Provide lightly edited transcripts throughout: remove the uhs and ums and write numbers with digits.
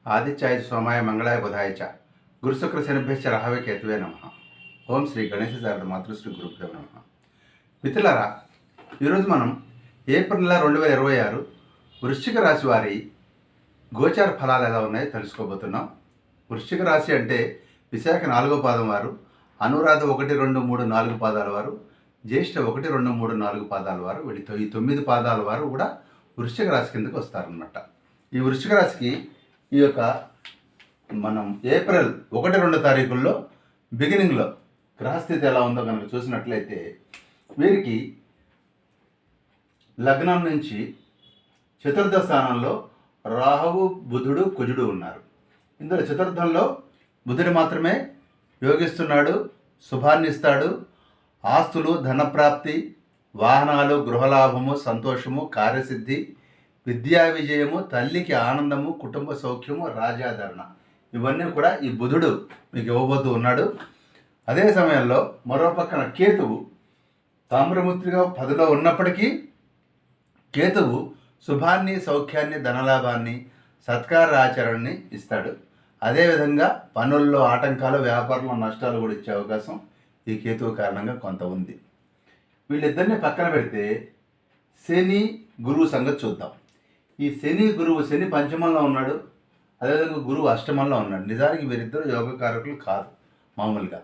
ఆదిత్యాయ సోమాయ మంగళాయ బుధాయ చ గురుశుక్ర శనిభ్యశ్చ రాహవే కేతువే నమః. ఓం శ్రీ గణేశ శారద మాతృశ్రీ గురుభ్యో నమః. మిత్రులారా, ఈరోజు మనం ఏప్రిల్ 2026 వృశ్చిక రాశి వారి గోచార ఫలాలు ఎలా ఉన్నాయో తెలుసుకోబోతున్నాం. వృశ్చిక రాశి అంటే విశాఖ 4వ పాదం వారు, అనురాధ 1, 2, 3, 4 పాదాల వారు, జ్యేష్ఠ 1, 2, 3, 4 పాదాల వారు, వీళ్ళతో ఈ 9 పాదాల వారు కూడా వృశ్చిక రాశి కిందకి వస్తారనమాట. ఈ వృశ్చిక రాశికి ఈ యొక్క మనం ఏప్రిల్ 1, 2 తారీఖుల్లో బిగినింగ్లో గ్రహస్థితి ఎలా ఉందో కనుక చూసినట్లయితే వీరికి లగ్నం నుంచి చతుర్థ స్థానంలో రాహువు, బుధుడు, కుజుడు ఉన్నారు. ఇందులో చతుర్థంలో బుధుడు మాత్రమే యోగిస్తున్నాడు, శుభాన్ని ఇస్తాడు. ఆస్తులు, ధనప్రాప్తి, వాహనాలు, గృహలాభము, సంతోషము, కార్యసిద్ధి, విద్యా విజయము, తల్లికి ఆనందము, కుటుంబ సౌఖ్యము, రాజాదరణ, ఇవన్నీ కూడా ఈ బుధుడు మీకు ఇవ్వబోతూ ఉన్నాడు. అదే సమయంలో మరో పక్కన కేతువు తామ్రముద్రిగా 10లో ఉన్నప్పటికీ కేతువు శుభాన్ని, సౌఖ్యాన్ని, ధనలాభాన్ని, సత్కార ఆచరణని ఇస్తాడు. అదేవిధంగా పనుల్లో ఆటంకాలు, వ్యాపారంలో నష్టాలు కూడా ఇచ్చే అవకాశం ఈ కేతువు కారణంగా కొంత ఉంది. వీళ్ళిద్దరిని పక్కన పెడితే శని, గురువు సంగతి చూద్దాం. ఈ శని, గురువు, శని పంచమంలో ఉన్నాడు, అదేవిధంగా గురువు అష్టమంలో ఉన్నాడు. నిజానికి వీరిద్దరు యోగకారకులు కాదు మామూలుగా.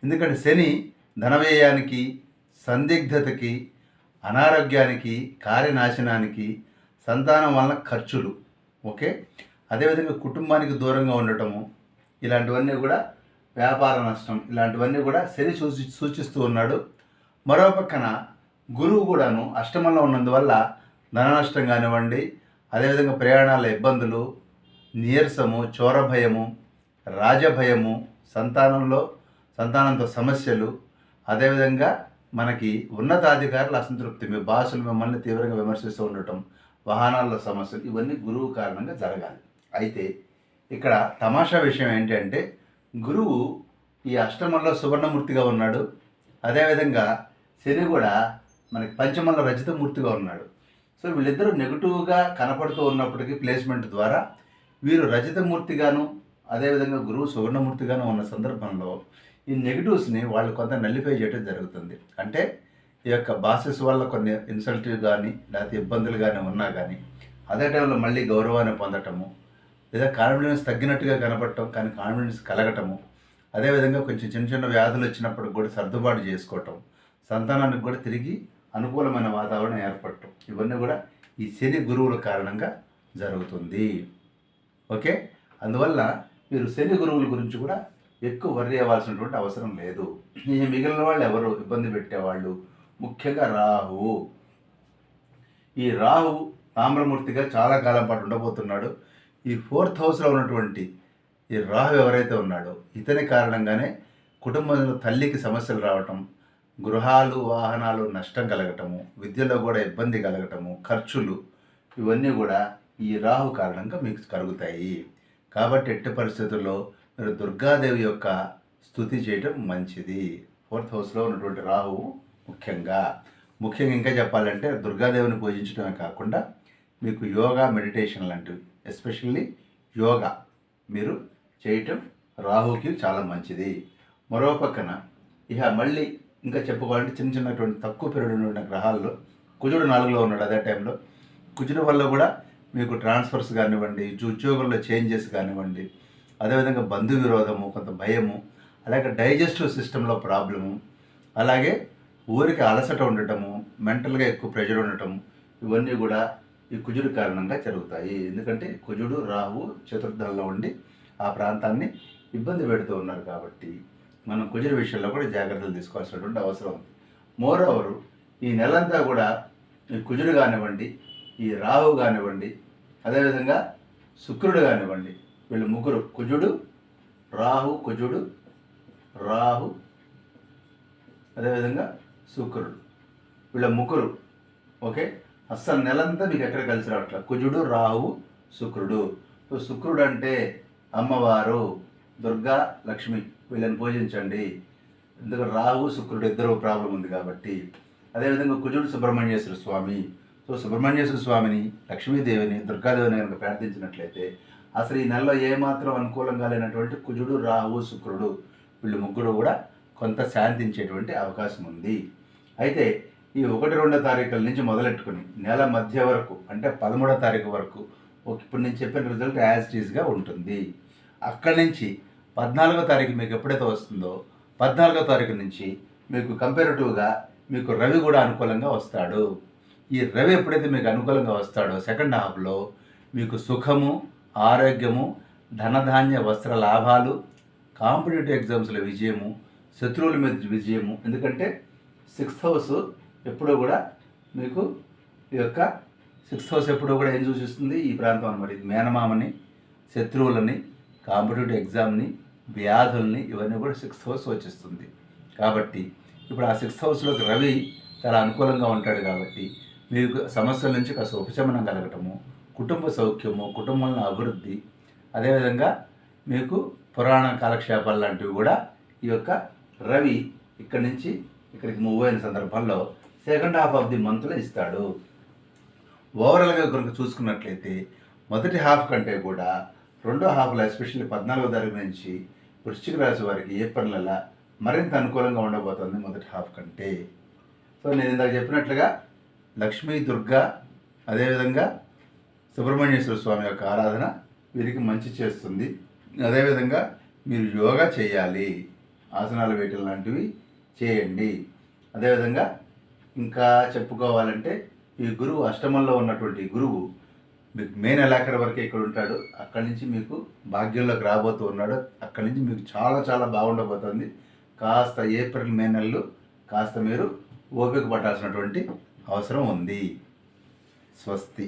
ఎందుకంటే శని ధనవ్యయానికి, సందిగ్ధతకి, అనారోగ్యానికి, కార్యనాశనానికి, సంతానం వలన ఖర్చులు, ఓకే, అదేవిధంగా కుటుంబానికి దూరంగా ఉండటము, ఇలాంటివన్నీ కూడా వ్యాపార నష్టం, ఇలాంటివన్నీ కూడా శని సూచిస్తూ ఉన్నాడు. మరో పక్కన గురువు కూడాను అష్టమంలో ఉన్నందువల్ల ధన నష్టం కానివ్వండి, అదేవిధంగా ప్రయాణాల ఇబ్బందులు, నీరసము, చోరభయము, రాజభయము, సంతానంతో సమస్యలు, అదేవిధంగా మనకి ఉన్నతాధికారుల అసంతృప్తి, మీ బాసులు మిమ్మల్ని తీవ్రంగా విమర్శిస్తూ ఉండటం, వాహనాల్లో సమస్యలు, ఇవన్నీ గురువు కారణంగా జరగాలి. అయితే ఇక్కడ తమాషా విషయం ఏంటంటే గురువు ఈ అష్టమంలో సువర్ణమూర్తిగా ఉన్నాడు, అదేవిధంగా శని కూడా మనకి పంచమంలో రజితమూర్తిగా ఉన్నాడు. సో వీళ్ళిద్దరూ నెగిటివ్గా కనపడుతూ ఉన్నప్పటికీ ప్లేస్మెంట్ ద్వారా వీరు రజితమూర్తిగాను, అదేవిధంగా గురువు సువర్ణమూర్తిగాను ఉన్న సందర్భంలో ఈ నెగిటివ్స్ని వాళ్ళు కొంత నల్లిఫై చేయడం జరుగుతుంది. అంటే ఈ యొక్క బాసెస్ వల్ల కొన్ని ఇన్సల్టివ్ కానీ లేకపోతే ఇబ్బందులు కానీ ఉన్నా కానీ అదే టైంలో మళ్ళీ గౌరవాన్ని పొందటము, లేదా కాన్ఫిడెన్స్ తగ్గినట్టుగా కనపడటం కానీ కాన్ఫిడెన్స్ కలగటము, అదేవిధంగా కొంచెం చిన్న చిన్న వ్యాధులు వచ్చినప్పుడు కూడా సర్దుబాటు చేసుకోవటం, సంతానానికి కూడా తిరిగి అనుకూలమైన వాతావరణం ఏర్పడటం, ఇవన్నీ కూడా ఈ శని గురువుల కారణంగా జరుగుతుంది. ఓకే, అందువల్ల మీరు శని గురువుల గురించి కూడా ఎక్కువ వర్రీ అవ్వాల్సినటువంటి అవసరం లేదు. ఈ మిగిలిన వాళ్ళు ఎవరు ఇబ్బంది పెట్టేవాళ్ళు, ముఖ్యంగా రాహువు. ఈ రాహువు తామ్రమూర్తిగా చాలా కాలం పాటు ఉండబోతున్నాడు. ఈ 4th హౌస్లో ఉన్నటువంటి ఈ రాహు ఎవరైతే ఉన్నాడో ఇతని కారణంగానే కుటుంబంలో తల్లికి సమస్యలు రావటం, గృహాలు, వాహనాలు నష్టం కలగటము, విద్యలో కూడా ఇబ్బంది కలగటము, ఖర్చులు, ఇవన్నీ కూడా ఈ రాహు కారణంగా మీకు కలుగుతాయి. కాబట్టి ఎట్టి పరిస్థితుల్లో మీరు దుర్గాదేవి యొక్క స్తుతి చేయటం మంచిది. 4th హౌస్లో ఉన్నటువంటి రాహువు ముఖ్యంగా ఇంకా చెప్పాలంటే దుర్గాదేవిని పూజించడమే కాకుండా మీకు యోగా, మెడిటేషన్ లాంటివి, ఎస్పెషల్లీ యోగా మీరు చేయటం రాహుకి చాలా మంచిది. మరో పక్కన ఇక మళ్ళీ ఇంకా చెప్పుకోవాలంటే చిన్నటువంటి తక్కువ పీరియడ్ ఉన్న గ్రహాల్లో కుజుడు 4లో ఉన్నాడు. అదే టైంలో కుజుడు వల్ల కూడా మీకు ట్రాన్స్ఫర్స్ కానివ్వండి, ఉద్యోగంలో చేంజెస్ కానివ్వండి, అదేవిధంగా బంధు విరోధము, కొంత భయము, అలాగే డైజెస్టివ్ సిస్టంలో ప్రాబ్లము, అలాగే ఊరికి అలసట ఉండటము, మెంటల్గా ఎక్కువ ప్రెషర్ ఉండటము, ఇవన్నీ కూడా ఈ కుజుడు కారణంగా జరుగుతాయి. ఎందుకంటే కుజుడు, రాహువు చతుర్థంలో ఉండి ఆ ప్రాంతాన్ని ఇబ్బంది పెడుతూ ఉన్నారు. కాబట్టి మనం కుజుడు విషయంలో కూడా జాగ్రత్తలు తీసుకోవాల్సినటువంటి అవసరం ఉంది. మోరోవరు ఈ నెలంతా కూడా ఈ కుజుడు కానివ్వండి, ఈ రాహు కానివ్వండి, అదేవిధంగా శుక్రుడు కానివ్వండి, వీళ్ళు ముగ్గురు, కుజుడు, రాహు, అదేవిధంగా శుక్రుడు, వీళ్ళ ముగ్గురు, ఓకే, అస్సలు నెలంతా మీకు ఎక్కడ కలిసి రావట్లేదు. కుజుడు, రాహువు, శుక్రుడు. సో శుక్రుడు అంటే అమ్మవారు దుర్గా, లక్ష్మి, వీళ్ళని పూజించండి. ఎందుకంటే రాహు, శుక్రుడు ఇద్దరు ప్రాబ్లం ఉంది కాబట్టి. అదేవిధంగా కుజుడు సుబ్రహ్మణ్యేశ్వర స్వామి. సో సుబ్రహ్మణ్యేశ్వర స్వామిని, లక్ష్మీదేవిని, దుర్గాదేవిని కనుక ప్రార్థించినట్లయితే అసలు ఈ నెలలో ఏమాత్రం అనుకూలంగా లేనటువంటి కుజుడు, రాహువు, శుక్రుడు వీళ్ళు ముగ్గురు కూడా కొంత శాంతించేటువంటి అవకాశం ఉంది. అయితే ఈ 1-2 తారీఖుల నుంచి మొదలెట్టుకుని నెల మధ్య వరకు అంటే 13వ తారీఖు వరకు ఇప్పుడు నేను చెప్పిన రిజల్ట్ యాజ్ ఇట్ ఈస్గా ఉంటుంది. అక్కడి నుంచి 14వ తారీఖు మీకు ఎప్పుడైతే వస్తుందో 14వ తారీఖు నుంచి మీకు కంపారిటివ్గా మీకు రవి కూడా అనుకూలంగా వస్తాడు. ఈ రవి ఎప్పుడైతే మీకు అనుకూలంగా వస్తాడో సెకండ్ హాఫ్లో మీకు సుఖము, ఆరోగ్యము, ధనధాన్య వస్త్ర లాభాలు, కాంపిటేటివ్ ఎగ్జామ్స్లో విజయము, శత్రువుల మీద విజయము. ఎందుకంటే 6th హౌస్ ఎప్పుడూ కూడా మీకు ఈ యొక్క 6th హౌస్ ఎప్పుడూ కూడా ఏం సూచిస్తుంది? ఈ ప్రాంతం అనమాట. ఇది మేనమామని, శత్రువులని, కాంపిటేటివ్ ఎగ్జామ్ని, వ్యాధుల్ని ఇవన్నీ కూడా 6th హౌస్ సూచిస్తుంది. కాబట్టి ఇప్పుడు ఆ 6th హౌస్లోకి రవి చాలా అనుకూలంగా ఉంటాడు కాబట్టి మీకు సమస్యల నుంచి కాస్త ఉపశమనం కలగటము, కుటుంబ సౌఖ్యము, కుటుంబంలో అభివృద్ధి, అదేవిధంగా మీకు పురాణ కాలక్షేపాలు లాంటివి కూడా ఈ యొక్క రవి ఇక్కడి నుంచి ఇక్కడికి మూవ్ అయిన సందర్భంలో సెకండ్ హాఫ్ ఆఫ్ ది మంత్లో ఇస్తాడు. ఓవరాల్గా కనుక చూసుకున్నట్లయితే మొదటి హాఫ్ కంటే కూడా రెండో హాఫ్లో ఎస్పెషల్లీ 14వ తారీఖు నుంచి వృశ్చిక రాశి వారికి ఏప్రిల్ నెల మరింత అనుకూలంగా ఉండబోతుంది మొదటి హాఫ్ కంటే. సో నేను ఇందాక చెప్పినట్లుగా లక్ష్మీ, దుర్గా, అదేవిధంగా సుబ్రహ్మణ్యేశ్వర స్వామి యొక్క ఆరాధన వీరికి మంచి చేస్తుంది. అదేవిధంగా మీరు యోగా చేయాలి, ఆసనాలు వేయటం లాంటివి చేయండి. అదేవిధంగా ఇంకా చెప్పుకోవాలంటే ఈ గురువు అష్టమంలో ఉన్నటువంటి గురువు మీకు మే నెలాఖరు వరకే ఇక్కడ ఉంటాడు. అక్కడి నుంచి మీకు భాగ్యంలోకి రాబోతూ ఉన్నాడు. అక్కడి నుంచి మీకు చాలా చాలా బాగుండబోతుంది. కాస్త ఏప్రిల్, మే నెలలు కాస్త మీరు ఓపిక పట్టాల్సినటువంటి అవసరం ఉంది. స్వస్తి.